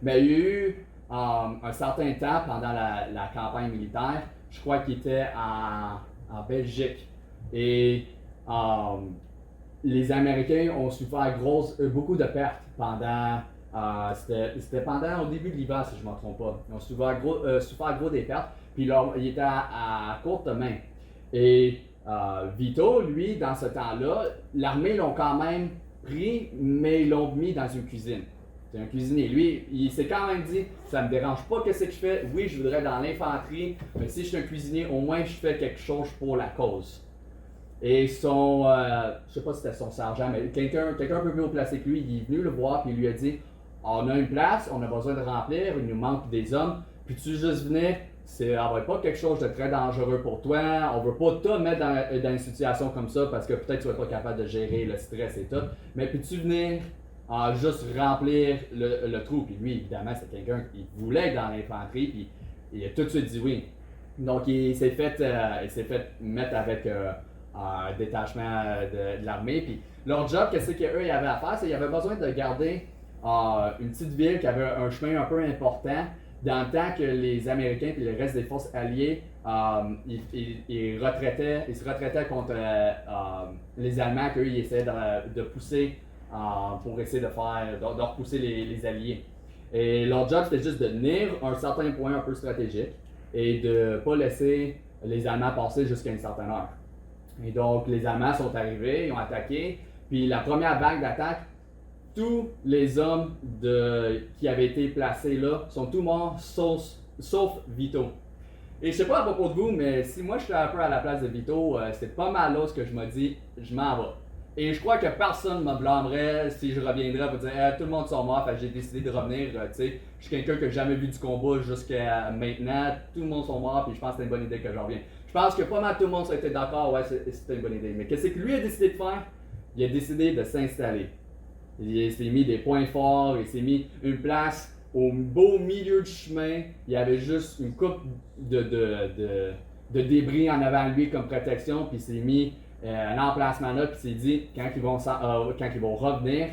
Mais il y a eu un certain temps pendant la campagne militaire, je crois qu'il était en Belgique. Et les Américains ont souffert beaucoup de pertes pendant. C'était pendant au début de l'hiver, si je ne me trompe pas. Ils ont souffert gros des pertes, puis il était à courte main. Et Vito, lui, dans ce temps-là, l'armée l'ont quand même pris, mais ils l'ont mis dans une cuisine. C'est un cuisinier. Lui, il s'est quand même dit, ça me dérange pas ce que je fais. Oui, je voudrais dans l'infanterie, mais si je suis un cuisinier, au moins je fais quelque chose pour la cause. Et son, je sais pas si c'était son sergent, mais quelqu'un un peu plus haut placé que lui, il est venu le voir puis il lui a dit, on a une place, on a besoin de remplir, il nous manque des hommes, puis tu juste venir, ça va pas quelque chose de très dangereux pour toi, on veut pas te mettre dans une situation comme ça parce que peut-être tu vas pas capable de gérer le stress et tout, mais puis tu venir juste remplir le trou, puis lui évidemment c'est quelqu'un qui voulait être dans l'infanterie, puis il a tout de suite dit oui. Donc il s'est fait mettre avec un détachement de l'armée, puis leur job, qu'est-ce qu'eux ils avaient à faire, c'est qu'ils avaient besoin de garder une petite ville qui avait un chemin un peu important dans le temps que les Américains et le reste des forces alliées ils se retraitaient contre les Allemands qu'eux ils essayaient de pousser pour essayer de repousser les Alliés. Et leur job c'était juste de tenir un certain point un peu stratégique et de ne pas laisser les Allemands passer jusqu'à une certaine heure. Et donc les Allemands sont arrivés, ils ont attaqué, puis la première vague d'attaque, tous les hommes qui avaient été placés là sont tous morts, sauf Vito. Et je sais pas à propos de vous, mais si moi je suis un peu à la place de Vito, c'est pas mal là ce que je me dis, je m'en vais. Et je crois que personne ne me blâmerait si je reviendrais pour dire tout le monde sont morts, fait que j'ai décidé de revenir. Je suis quelqu'un qui n'a jamais vu du combat jusqu'à maintenant, tout le monde sont morts, puis je pense que c'est une bonne idée que je revienne. Je pense que pas mal tout le monde a été d'accord, ouais, c'était une bonne idée. Mais qu'est-ce que lui a décidé de faire? Il a décidé de s'installer. Il s'est mis des points forts, il s'est mis une place au beau milieu du chemin. Il y avait juste une coupe de débris en avant de lui comme protection, puis il s'est mis un emplacement là, puis il s'est dit quand ils vont revenir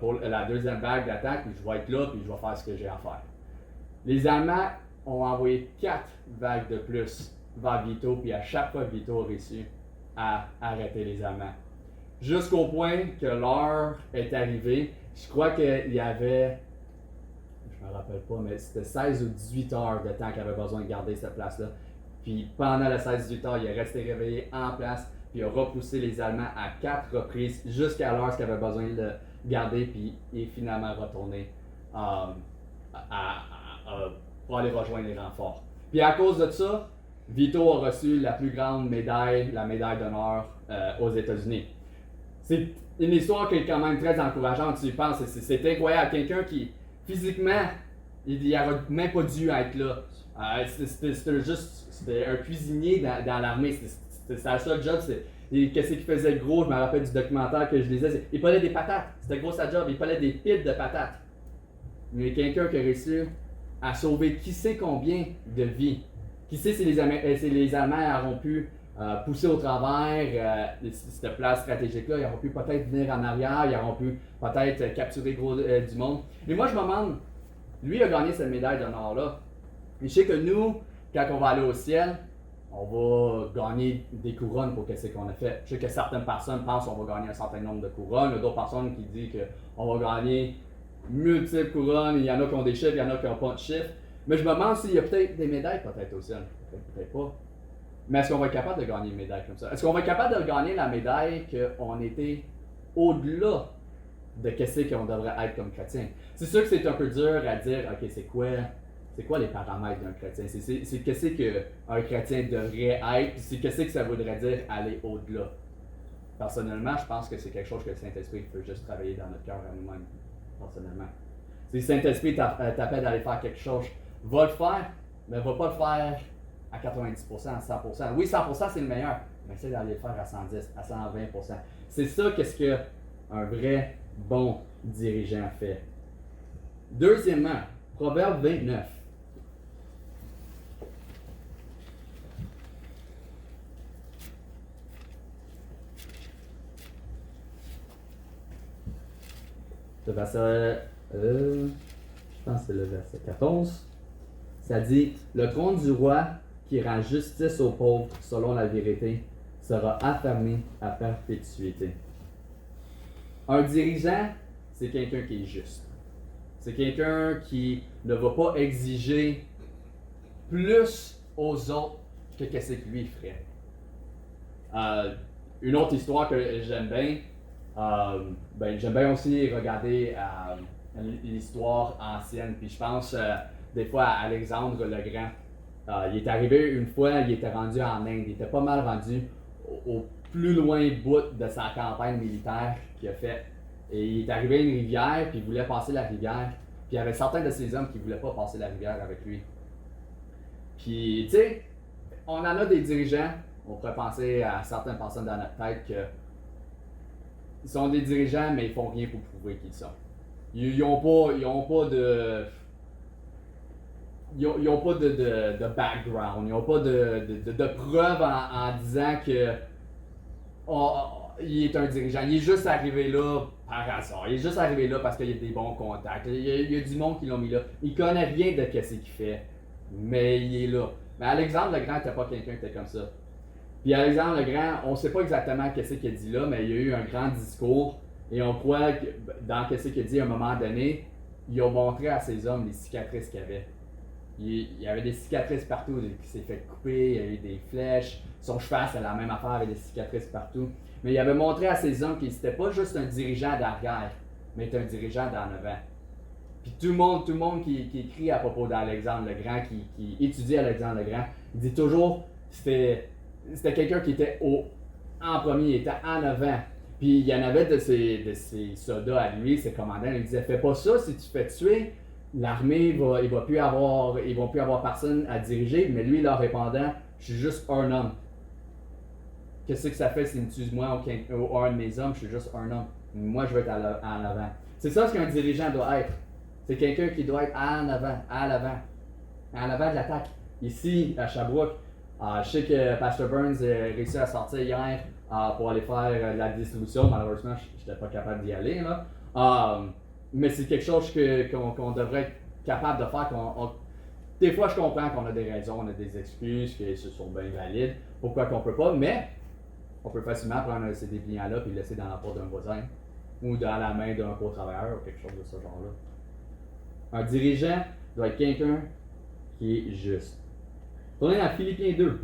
pour la deuxième vague d'attaque, je vais être là, puis je vais faire ce que j'ai à faire. Les Allemands ont envoyé 4 vagues de plus vers Vito, puis à chaque fois Vito a réussi à arrêter les Allemands. Jusqu'au point que l'heure est arrivée. Je crois qu'il y avait, je me rappelle pas, mais c'était 16 ou 18 heures de temps qu'il avait besoin de garder cette place-là. Puis pendant le 16-18 heures, il est resté réveillé en place, puis il a repoussé les Allemands à 4 reprises jusqu'à l'heure qu'il avait besoin de le garder, puis il est finalement retourné pour aller rejoindre les renforts. Puis à cause de ça, Vito a reçu la plus grande médaille, la médaille d'honneur aux États-Unis. C'est une histoire qui est quand même très encourageante, tu y penses. C'est incroyable. Quelqu'un qui, physiquement, il n'aurait même pas dû être là. C'était un cuisinier dans l'armée. C'était sa seule job. Qu'est-ce qu'il faisait de gros? Je me rappelle du documentaire que je lisais. Il pelait des patates. C'était gros sa job. Il pelait des piles de patates. Mais quelqu'un qui a réussi à sauver qui sait combien de vies. Qui sait si les Allemands auront pu pousser au travers cette place stratégique-là, ils auront pu peut-être venir en arrière, ils auront pu peut-être capturer gros du monde. Mais moi, je me demande, lui a gagné cette médaille d'honneur-là. Et je sais que nous, quand on va aller au ciel, on va gagner des couronnes pour ce qu'on a fait. Je sais que certaines personnes pensent qu'on va gagner un certain nombre de couronnes, il y a d'autres personnes qui disent qu'on va gagner multiples couronnes, il y en a qui ont des chiffres, il y en a qui n'ont pas de chiffres. Mais je me demande s'il y a peut-être des médailles peut-être au ciel. Peut-être pas. Mais est-ce qu'on va être capable de gagner une médaille comme ça? Est-ce qu'on va être capable de gagner la médaille qu'on était au-delà de qu'est-ce qu'on devrait être comme chrétien? C'est sûr que c'est un peu dur à dire, ok, c'est quoi les paramètres d'un chrétien? C'est qu'est-ce qu'un chrétien devrait être, puis c'est qu'est-ce que ça voudrait dire aller au-delà. Personnellement, je pense que c'est quelque chose que le Saint-Esprit peut juste travailler dans notre cœur à nous-mêmes, personnellement. Si le Saint-Esprit t'appelle d'aller faire quelque chose, va le faire, mais va pas le faire à 90%, à 100%. Oui, 100% c'est le meilleur, mais essaie d'aller le faire à 110, à 120%. C'est ça qu'est-ce qu'un vrai bon dirigeant fait. Deuxièmement, Proverbe 29. Le verset, je pense que c'est le verset 14. Ça dit, le trône du roi qui rend justice aux pauvres selon la vérité sera affermi à perpétuité. Un dirigeant, c'est quelqu'un qui est juste. C'est quelqu'un qui ne va pas exiger plus aux autres que ce que lui ferait. Une autre histoire que j'aime bien, j'aime bien aussi regarder l'histoire ancienne. Puis je pense des fois à Alexandre le Grand. Il est arrivé une fois, il était rendu en Inde. Il était pas mal rendu au plus loin bout de sa campagne militaire qu'il a fait. Et il est arrivé à une rivière, puis il voulait passer la rivière. Puis il y avait certains de ces hommes qui ne voulaient pas passer la rivière avec lui. Puis, tu sais, on en a des dirigeants, on pourrait penser à certaines personnes dans notre tête que ils sont des dirigeants, mais ils font rien pour prouver qu'ils sont. Ils n'ont pas de background, ils n'ont pas de preuves en disant que il est un dirigeant. Il est juste arrivé là par hasard. Il est juste arrivé là parce qu'il y a des bons contacts. Il y a du monde qui l'ont mis là. Il connaît rien de ce qu'il fait, mais il est là. Mais Alexandre le Grand n'était pas quelqu'un qui était comme ça. Puis Alexandre le Grand, on ne sait pas exactement ce qu'il a dit là, mais il y a eu un grand discours et on croit que dans ce qu'il a dit à un moment donné, il a montré à ces hommes les cicatrices qu'il avait. Il y avait des cicatrices partout, il s'est fait couper, il y a eu des flèches, son cheval c'est la même affaire avec des cicatrices partout. Mais il avait montré à ces hommes qu'il n'était pas juste un dirigeant d'arrière, mais un dirigeant d'en avant. Puis tout le monde qui écrit à propos d'Alexandre le Grand, qui étudie Alexandre le Grand, il dit toujours c'était quelqu'un qui était en premier, il était en avant. Puis il y en avait de ses soldats à lui, ses commandants, il disait fais pas ça, si tu fais tuer, l'armée ils vont plus avoir personne à diriger, mais lui leur répondant, je suis juste un homme. Qu'est-ce que ça fait s'il me tue moi ou un de mes hommes, je suis juste un homme. Moi je veux être en avant. C'est ça ce qu'un dirigeant doit être. C'est quelqu'un qui doit être en avant de l'attaque. Ici, à Sherbrooke, je sais que Pastor Burns a réussi à sortir hier pour aller faire la distribution. Malheureusement, je n'étais pas capable d'y aller. Là. Mais c'est quelque chose qu'on devrait être capable de faire. Des fois, je comprends qu'on a des raisons, on a des excuses, que ce sont bien valides. Pourquoi qu'on peut pas, mais on peut facilement prendre ces dépliants-là et le laisser dans la porte d'un voisin ou dans la main d'un co-travailleur ou quelque chose de ce genre-là. Un dirigeant doit être quelqu'un qui est juste. Tournez à Philippiens 2.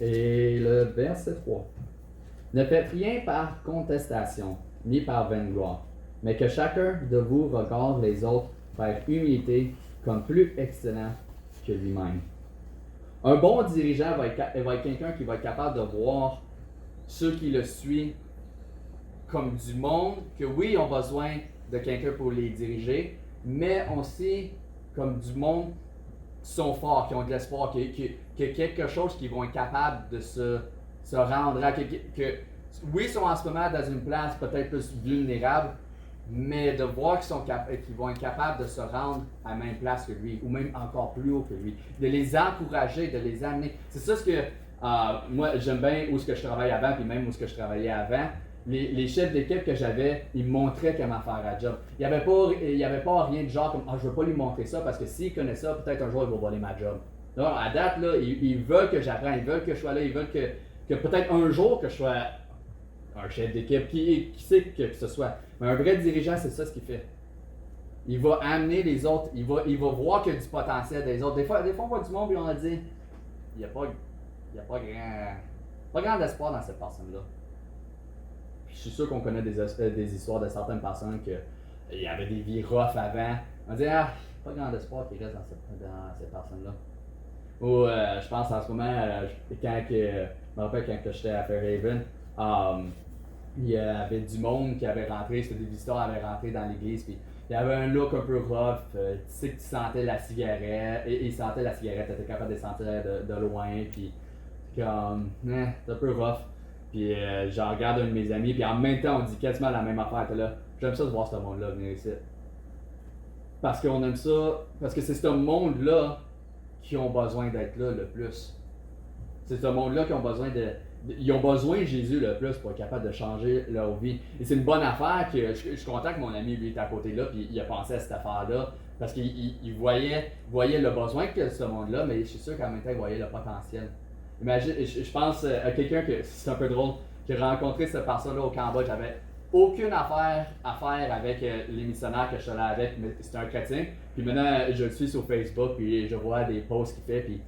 Et le verset 3. Ne faites rien par contestation, ni par vaine gloire, mais que chacun de vous regarde les autres par humilité comme plus excellent que lui-même. Un bon dirigeant va être quelqu'un qui va être capable de voir ceux qui le suivent comme du monde, que oui, ils ont besoin de quelqu'un pour les diriger, mais aussi comme du monde qui sont forts, qui ont de l'espoir, qui quelque chose qui vont être capables de se rendre à. Oui, ils sont en ce moment dans une place peut-être plus vulnérable, mais de voir qu'ils vont être capables de se rendre à la même place que lui, ou même encore plus haut que lui. De les encourager, de les amener. C'est ça ce que moi, j'aime bien où ce que je travaillais avant, puis même où ce que je travaillais avant. Les chefs d'équipe que j'avais, ils me montraient comment faire la job. Il n'y avait pas rien de genre comme je ne veux pas lui montrer ça parce que s'il connaît ça, peut-être un jour il va voler ma job. Donc, à date, là, ils veulent que j'apprenne, ils veulent que je sois là, ils veulent que peut-être un jour que je sois un chef d'équipe, qui sait que ce soit. Mais un vrai dirigeant, c'est ça ce qu'il fait. Il va amener les autres, il va voir qu'il y a du potentiel des autres. Des fois on voit du monde et on a dit il n'y a pas grand espoir dans cette personne-là. Puis je suis sûr qu'on connaît des histoires de certaines personnes qu'il y avait des vies rough avant. On dit pas grand espoir qui reste dans cette personne-là. Ou je pense en ce moment, je me rappelle quand j'étais à Fairhaven, il y avait du monde qui avait rentré, c'était des visiteurs qui avaient rentré dans l'église, puis il y avait un look un peu rough, tu sais que tu sentais la cigarette, et il sentait la cigarette, tu étais capable de sentir de loin, puis comme, c'est un peu rough. Puis j'en regarde un de mes amis, puis en même temps on dit quasiment la même affaire, t'es là, j'aime ça de voir ce monde-là venir ici. Parce qu'on aime ça, parce que c'est ce monde-là qui ont besoin d'être là le plus. C'est ce monde-là qui ont besoin ils ont besoin de Jésus le plus pour être capable de changer leur vie. Et c'est une bonne affaire que je suis content que mon ami lui est à côté là, puis il a pensé à cette affaire-là, parce qu'il voyait le besoin que ce monde-là, mais je suis sûr qu'en même temps, il voyait le potentiel. Imagine, je pense à quelqu'un que, c'est un peu drôle, qui a rencontré cette personne-là au Cambodge. J'avais aucune affaire à faire avec les missionnaires que je suis allé avec, mais c'était un chrétien. Puis maintenant, je le suis sur Facebook, puis je vois des posts qu'il fait, puis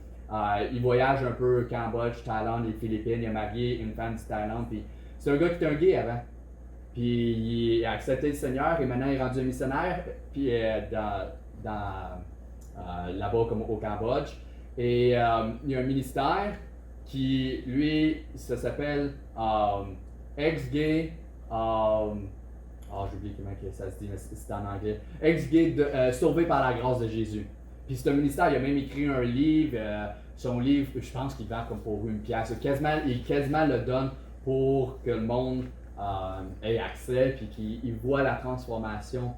il voyage un peu Cambodge, Thaïlande, les Philippines. Il a marié une femme du Thaïlande. Puis c'est un gars qui était un gay avant. Puis il a accepté le Seigneur et maintenant il est rendu un missionnaire. Puis là-bas comme au Cambodge. Et il y a un ministère qui, lui, ça s'appelle ex-gay. J'ai oublié comment ça se dit, mais c'est en anglais. Ex-gay sauvé par la grâce de Jésus. Puis c'est un ministère, il a même écrit un livre. Son livre, je pense qu'il vend comme pour une pièce. Il quasiment le donne pour que le monde ait accès puis qu'il voit la transformation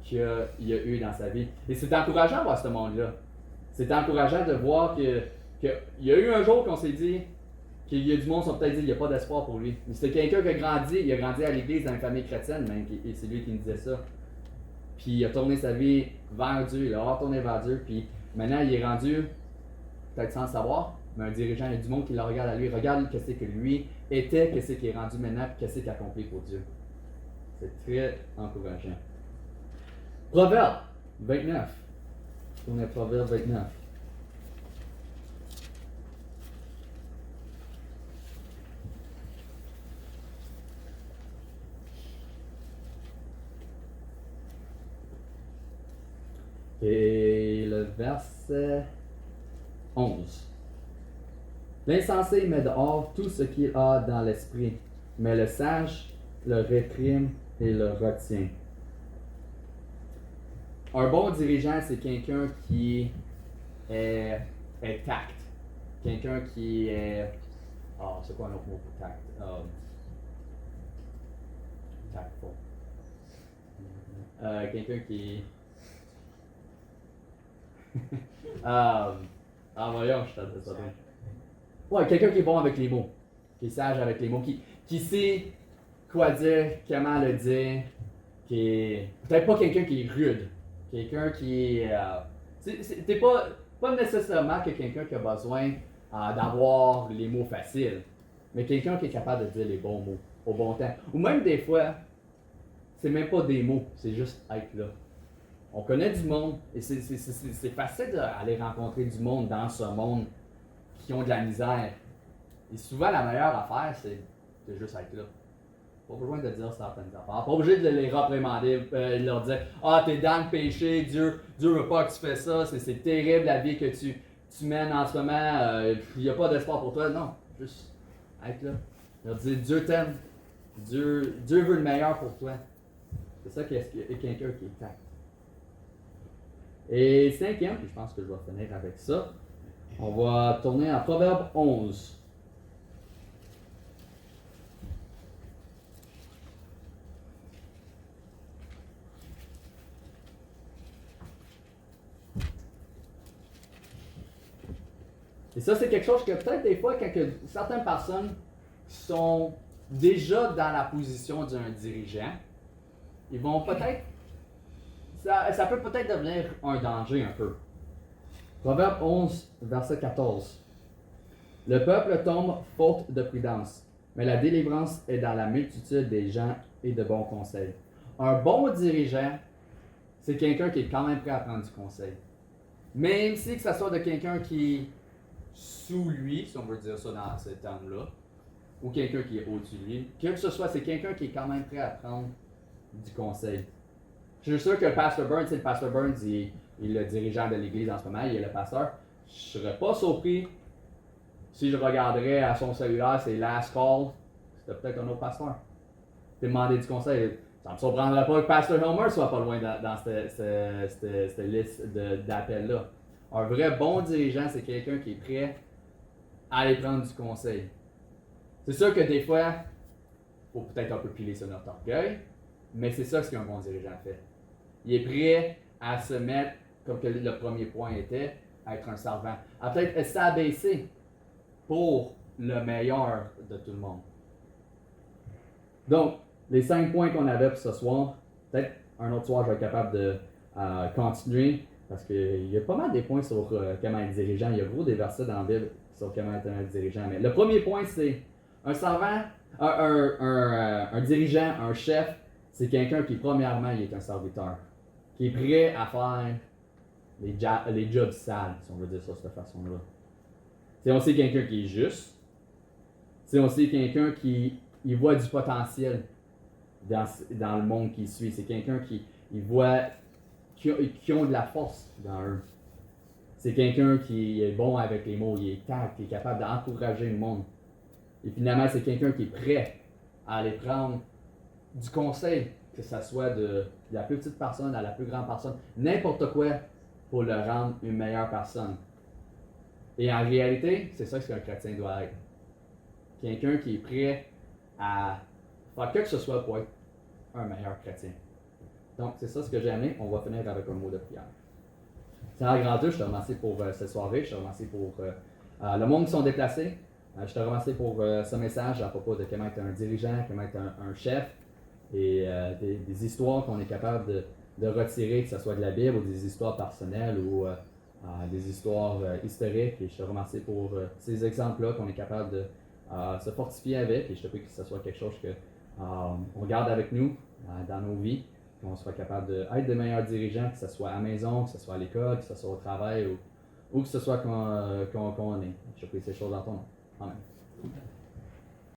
qu'il y a eu dans sa vie. Et c'est encourageant de voir ce monde-là. C'est encourageant de voir qu'il y a eu un jour qu'on s'est dit qu'il y a du monde qui sont peut-être dit qu'il n'y a pas d'espoir pour lui. Mais c'était quelqu'un qui a grandi à l'église dans une famille chrétienne même, et c'est lui qui me disait ça. Puis il a tourné sa vie vers Dieu, il a retourné vers Dieu, puis maintenant il est rendu, peut-être sans le savoir, mais un dirigeant, il y a du monde qui le regarde à lui, regarde qu'est-ce que lui était, qu'est-ce qu'il est rendu maintenant, puis qu'est-ce qu'il a accompli pour Dieu. C'est très encourageant. Proverbe 29. On est Proverbe 29. Et le verset 11. L'insensé met dehors tout ce qu'il a dans l'esprit, mais le sage le réprime et le retient. Un bon dirigeant, c'est quelqu'un qui est tact. Quelqu'un qui est... c'est quoi un autre mot pour tact? Tactful. Quelqu'un qui... voyons, je t'adore ça. Ouais, quelqu'un qui est bon avec les mots, qui est sage avec les mots, qui sait quoi dire, comment le dire, qui est peut-être pas quelqu'un qui est rude, quelqu'un qui est T'es pas nécessairement que quelqu'un qui a besoin d'avoir les mots faciles, mais quelqu'un qui est capable de dire les bons mots au bon temps. Ou même des fois, c'est même pas des mots, c'est juste être là. On connaît du monde et c'est facile d'aller rencontrer du monde dans ce monde qui ont de la misère. Et souvent, la meilleure affaire, c'est de juste être là. Pas besoin de dire certaines affaires. Pas obligé de les reprimander, de leur dire ah, t'es dans le péché, Dieu veut pas que tu fais ça, c'est terrible la vie que tu mènes en ce moment, il n'y a pas d'espoir pour toi. Non, juste être là. Leur dire Dieu t'aime, Dieu veut le meilleur pour toi. C'est ça qu'est quelqu'un qui est tact. Et cinquième, puis je pense que je vais finir avec ça, on va tourner en Proverbe 11. Et ça, c'est quelque chose que peut-être des fois, quand certaines personnes sont déjà dans la position d'un dirigeant, ils vont peut-être, ça peut peut-être devenir un danger un peu. Proverbe 11, verset 14. Le peuple tombe faute de prudence, mais la délivrance est dans la multitude des gens et de bons conseils. Un bon dirigeant, c'est quelqu'un qui est quand même prêt à prendre du conseil. Même si que ça soit de quelqu'un qui est sous lui, si on veut dire ça dans ce terme-là, ou quelqu'un qui est au-dessus de lui, que ce soit, c'est quelqu'un qui est quand même prêt à prendre du conseil. Je suis sûr que le pasteur Burns, le pasteur Burns, il est le dirigeant de l'église en ce moment, il est le pasteur. Je ne serais pas surpris si je regarderais à son cellulaire, c'est Last Call, c'était peut-être un autre pasteur. Demander du conseil. Ça ne me surprendrait pas que Pastor Helmer soit pas loin dans cette liste d'appels-là. Un vrai bon dirigeant, c'est quelqu'un qui est prêt à aller prendre du conseil. C'est sûr que des fois, il faut peut-être un peu piler sur notre orgueil, mais c'est ça ce qu'un bon dirigeant fait. Il est prêt à se mettre, comme que le premier point était, à être un servant. À peut-être s'abaisser pour le meilleur de tout le monde. Donc, les 5 points qu'on avait pour ce soir, peut-être un autre soir, je vais être capable de continuer, parce qu'il y a pas mal des points sur comment être dirigeant. Il y a gros des versets dans la Bible sur comment être un dirigeant. Mais le premier point, c'est un servant, un dirigeant, un chef, c'est quelqu'un qui, premièrement, il est un serviteur, qui est prêt à faire les jobs sales, si on veut dire ça de cette façon-là. C'est aussi quelqu'un qui est juste. C'est aussi quelqu'un qui voit du potentiel dans le monde qui suit. C'est quelqu'un qui voit qui ont de la force dans eux. C'est quelqu'un qui est bon avec les mots, il est tact, qui est capable d'encourager le monde. Et finalement, c'est quelqu'un qui est prêt à aller prendre du conseil, que ce soit de la plus petite personne à la plus grande personne, n'importe quoi pour le rendre une meilleure personne. Et en réalité, c'est ça que un chrétien doit être. Quelqu'un qui est prêt à faire quoi que ce soit pour être un meilleur chrétien. Donc, c'est ça ce que j'ai amené. On va finir avec un mot de prière. Seigneur grand Dieu, je te remercie pour cette soirée. Je te remercie pour le monde qui sont déplacés. Je te remercie pour ce message à propos de comment être un dirigeant, comment être un chef et des histoires qu'on est capable de retirer, que ce soit de la Bible ou des histoires personnelles ou des histoires historiques. Et je te remercie pour ces exemples-là qu'on est capable de se fortifier avec. Et je te prie que ce soit quelque chose que on garde avec nous dans nos vies, qu'on soit capable d'être de meilleurs dirigeants, que ce soit à la maison, que ce soit à l'école, que ce soit au travail ou que ce soit qu'on est. Je te prie ces choses dans ton nom. Amen.